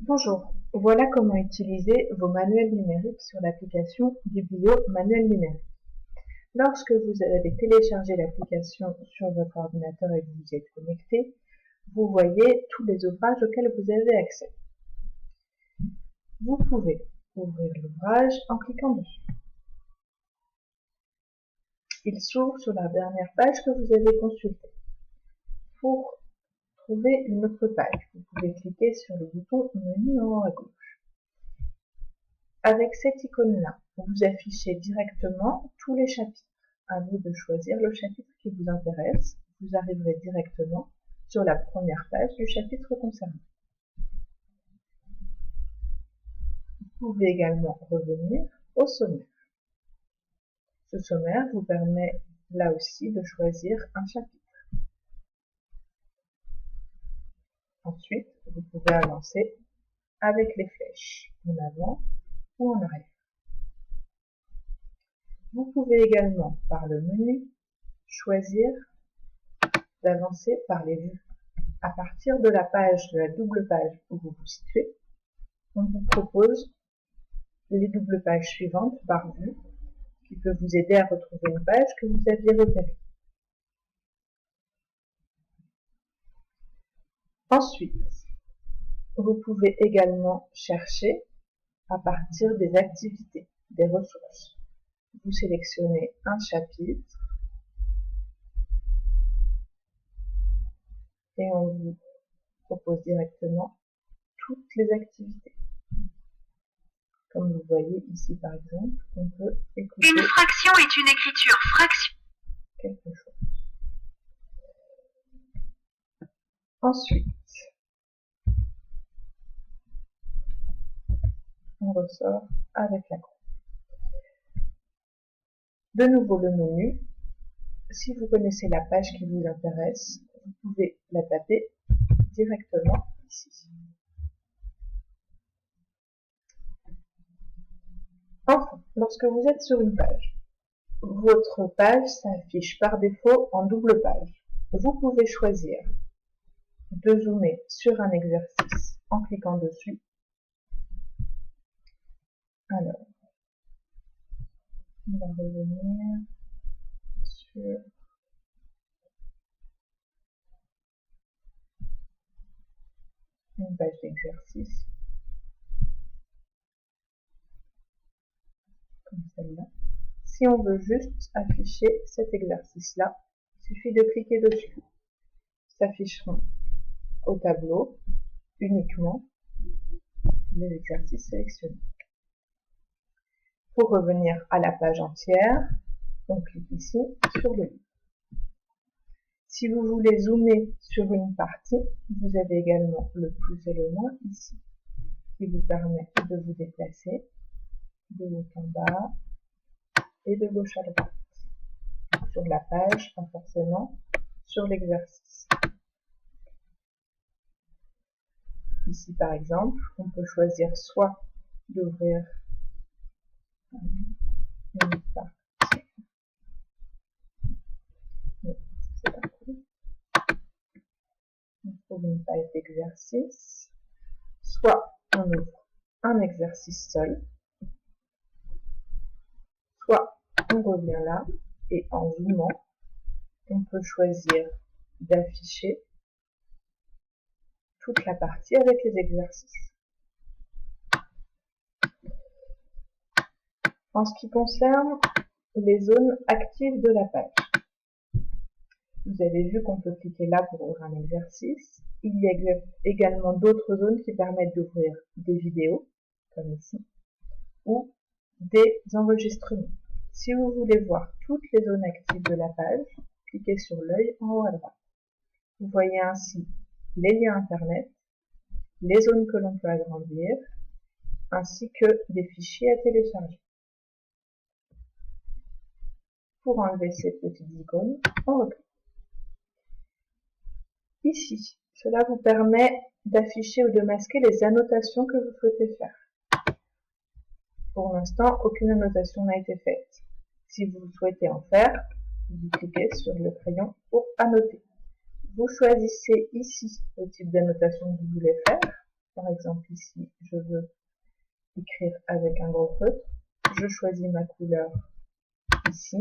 Bonjour, voilà comment utiliser vos manuels numériques sur l'application Biblio Manuel numérique. Lorsque vous avez téléchargé l'application sur votre ordinateur et que vous y êtes connecté, vous voyez tous les ouvrages auxquels vous avez accès. Vous pouvez ouvrir l'ouvrage en cliquant dessus. Il s'ouvre sur la dernière page que vous avez consultée. Pour trouver une autre page, vous pouvez cliquer sur le bouton menu en haut à gauche. Avec cette icône-là, vous affichez directement tous les chapitres. À vous de choisir le chapitre qui vous intéresse. Vous arriverez directement sur la première page du chapitre concerné. Vous pouvez également revenir au sommaire. Ce sommaire vous permet là aussi de choisir un chapitre. Ensuite, vous pouvez avancer avec les flèches en avant ou en arrière. Vous pouvez également, par le menu, choisir d'avancer par les vues. À partir de la double page où vous vous situez, on vous propose les doubles pages suivantes par vue, qui peut vous aider à retrouver une page que vous aviez repérée. Ensuite, vous pouvez également chercher à partir des activités, des ressources. Vous sélectionnez un chapitre et on vous propose directement toutes les activités. Comme vous voyez ici par exemple, on peut écouter une fraction est une écriture fraction quelque chose. Ensuite, on ressort avec la croix. De nouveau le menu. Si vous connaissez la page qui vous intéresse, vous pouvez la taper directement ici. Enfin, lorsque vous êtes sur une page, votre page s'affiche par défaut en double page. Vous pouvez choisir de zoomer sur un exercice en cliquant dessus. Alors, on va revenir sur une page d'exercice, comme celle-là. Si on veut juste afficher cet exercice-là, il suffit de cliquer dessus. S'afficheront au tableau uniquement les exercices sélectionnés. Pour revenir à la page entière, on clique ici sur le livre. Si vous voulez zoomer sur une partie, vous avez également le plus et le moins ici, qui vous permet de vous déplacer de haut en bas et de gauche à droite, sur la page, pas forcément sur l'exercice. Ici par exemple, on peut choisir soit d'ouvrir une partie, c'est pas cool. On trouve une page d'exercice, soit on ouvre un exercice seul, soit on revient là et en zoomant, on peut choisir d'afficher toute la partie avec les exercices. En ce qui concerne les zones actives de la page, vous avez vu qu'on peut cliquer là pour ouvrir un exercice. Il y a également d'autres zones qui permettent d'ouvrir des vidéos, comme ici, ou des enregistrements. Si vous voulez voir toutes les zones actives de la page, cliquez sur l'œil en haut à droite. Vous voyez ainsi les liens internet, les zones que l'on peut agrandir, ainsi que des fichiers à télécharger. Pour enlever ces petites icônes, on reclique. Ici, cela vous permet d'afficher ou de masquer les annotations que vous souhaitez faire. Pour l'instant, aucune annotation n'a été faite. Si vous souhaitez en faire, vous cliquez sur le crayon pour annoter. Vous choisissez ici le type d'annotation que vous voulez faire. Par exemple ici, je veux écrire avec un gros feutre. Je choisis ma couleur ici,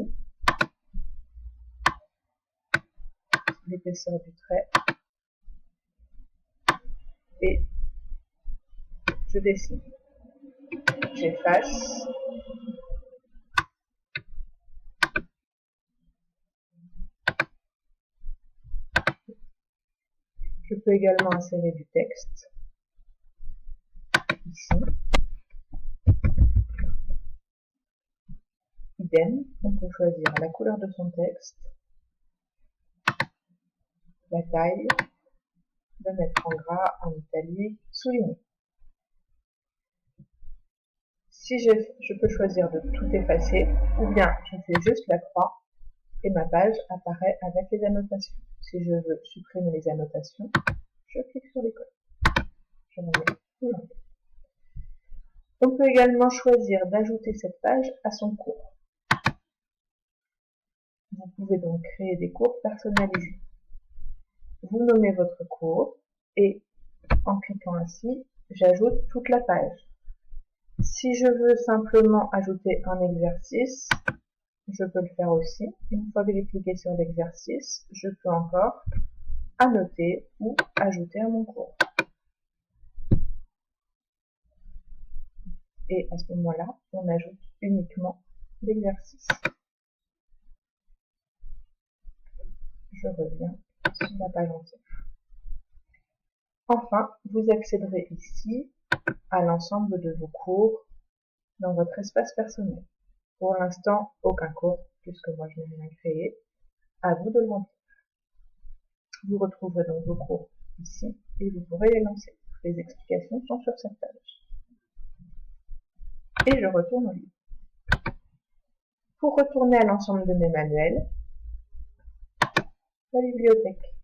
l'épaisseur du trait, et je dessine. J'efface. Je peux également insérer du texte ici. Idem, on peut choisir la couleur de son texte, la taille, le mettre en gras, en italique, souligné. Si je peux choisir de tout effacer, ou bien je fais juste la croix et ma page apparaît avec les annotations. Si je veux supprimer les annotations, je clique sur l'icône. Je remets tout l'enlever. On peut également choisir d'ajouter cette page à son cours. Vous pouvez donc créer des cours personnalisés. Vous nommez votre cours et en cliquant ainsi, j'ajoute toute la page. Si je veux simplement ajouter un exercice, je peux le faire aussi. Une fois que j'ai cliqué sur l'exercice, je peux encore annoter ou ajouter à mon cours. Et à ce moment-là, on ajoute uniquement l'exercice. Je reviens sur la page entière. Enfin, vous accéderez ici à l'ensemble de vos cours dans votre espace personnel. Pour l'instant, aucun cours, puisque moi je n'ai rien créé. À vous de le remplir. Vous retrouverez donc vos cours ici et vous pourrez les lancer. Les explications sont sur cette page. Et je retourne au livre. Pour retourner à l'ensemble de mes manuels, la bibliothèque.